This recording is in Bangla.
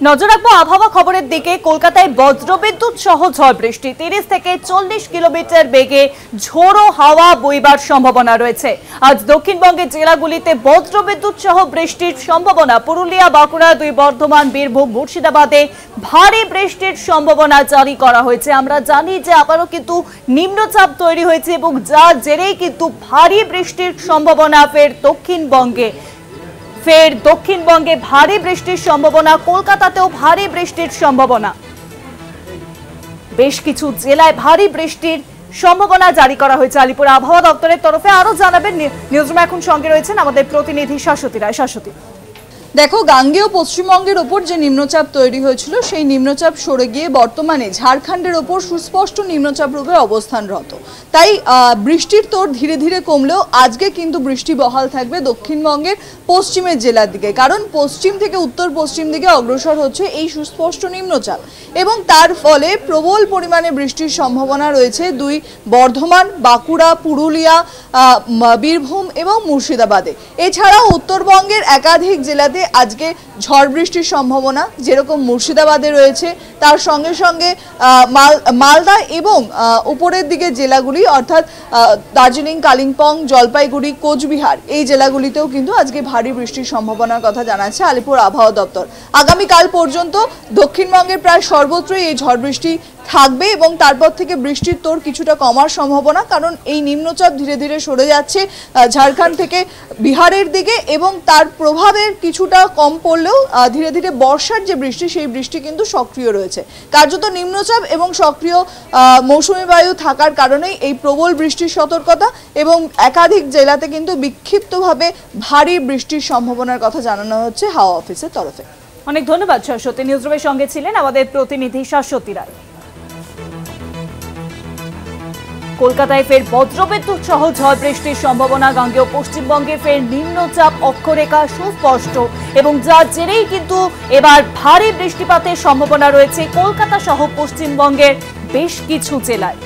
নজর রাখবো আবহাওয়া খবরের দিকে। কলকাতায় বজ্রবিদ্যুৎ সহ ঝড় বৃষ্টি, 30 থেকে 40 কিলোমিটার বেগে ঝোড়ো হাওয়া বইবার সম্ভাবনা রয়েছে। আজ দক্ষিণবঙ্গের জেলাগুলিতে বজ্রবিদ্যুৎ সহ বৃষ্টির সম্ভাবনা। পুরুলিয়া, বাঁকুড়া, দুই বর্ধমান, বীরভূম, মুর্শিদাবাদে ভারী বৃষ্টির সম্ভাবনা জারি করা হয়েছে। আমরা জানি যে আবারও কিন্তু নিম্নচাপ তৈরি হয়েছে এবং যার জেরেই কিন্তু ভারী বৃষ্টির সম্ভাবনা ফের দক্ষিণবঙ্গে ভারী বৃষ্টির সম্ভাবনা। কলকাতাতেও ভারী বৃষ্টির সম্ভাবনা। বেশ কিছু জেলায় ভারী বৃষ্টির সম্ভাবনা জারি করা হয়েছে আলিপুর আবহাওয়া দপ্তরের তরফে। আরো জানাবেন নিউজরুমে এখন সঙ্গে রয়েছেন আমাদের প্রতিনিধি শাশ্বতী রায়। শাশ্বতী, দেখো, গাঙ্গেয় পশ্চিমবঙ্গের ওপর যে নিম্নচাপ তৈরি হয়েছিল সেই নিম্নচাপ সরে গিয়ে বর্তমানে ঝাড়খণ্ডের ওপর সুস্পষ্ট নিম্নচাপ রূপে অবস্থানরত। তাই বৃষ্টির তোর ধীরে ধীরে কমলেও আজকে কিন্তু বৃষ্টি বহাল থাকবে দক্ষিণবঙ্গের পশ্চিমের জেলার দিকে, কারণ পশ্চিম থেকে উত্তর পশ্চিম দিকে অগ্রসর হচ্ছে এই সুস্পষ্ট নিম্নচাপ এবং তার ফলে প্রবল পরিমাণে বৃষ্টির সম্ভাবনা রয়েছে দুই বর্ধমান, বাঁকুড়া, পুরুলিয়া, বীরভূম এবং মুর্শিদাবাদে। এছাড়াও উত্তরবঙ্গের একাধিক জেলাতে আজকে ঝড় বৃষ্টির সম্ভাবনা, যেরকম মুর্শিদাবাদে রয়েছে, তার সঙ্গে সঙ্গে মালদা এবং উপরের দিকে জেলাগুলি অর্থাৎ দার্জিলিং, কালিম্পং, জলপাইগুড়ি, কোচবিহার এই জেলাগুলিতেও কিন্তু আজকে ভারী বৃষ্টির সম্ভাবনার কথা জানাচ্ছে আলিপুর আবহাওয়া দপ্তর। আগামীকাল পর্যন্ত দক্ষিণবঙ্গের প্রায় সর্বত্রই এই ঝড় বৃষ্টি থাকবে এবং তারপর থেকে বৃষ্টির তোর কিছুটা কমার সম্ভাবনা, কারণ এই নিম্নচাপ ধীরে ধীরে সরে যাচ্ছে ঝাড়খণ্ড থেকে বিহারের দিকে এবং তার প্রভাবের কিছুটা কম পড়লেও ধীরে ধীরে বর্ষার যে বৃষ্টি সেই বৃষ্টি কিন্তু সক্রিয় রয়েছে। কার্যত নিম্নচাপ এবং সক্রিয় মৌসুমী বায়ু থাকার কারণেই এই প্রবল বৃষ্টির সতর্কতা এবং একাধিক জেলাতে কিন্তু বিক্ষিপ্তভাবে ভারী বৃষ্টির সম্ভাবনার কথা জানানো হচ্ছে হাওয়া অফিসের তরফে। অনেক ধন্যবাদ শাশ্বতী। নিউজরুমের সঙ্গে ছিলেন আমাদের প্রতিনিধি শাশ্বতী রায়। কলকাতায় ফের বজ্রবিদ্যুৎ সহ ঝড় বৃষ্টির সম্ভাবনা। গাঙ্গেয় পশ্চিমবঙ্গে ফের নিম্নচাপ অক্ষরেখা সুস্পষ্ট এবং যার জেরেই কিন্তু এবার ভারী বৃষ্টিপাতের সম্ভাবনা রয়েছে কলকাতা সহ পশ্চিমবঙ্গের বেশ কিছু জেলায়।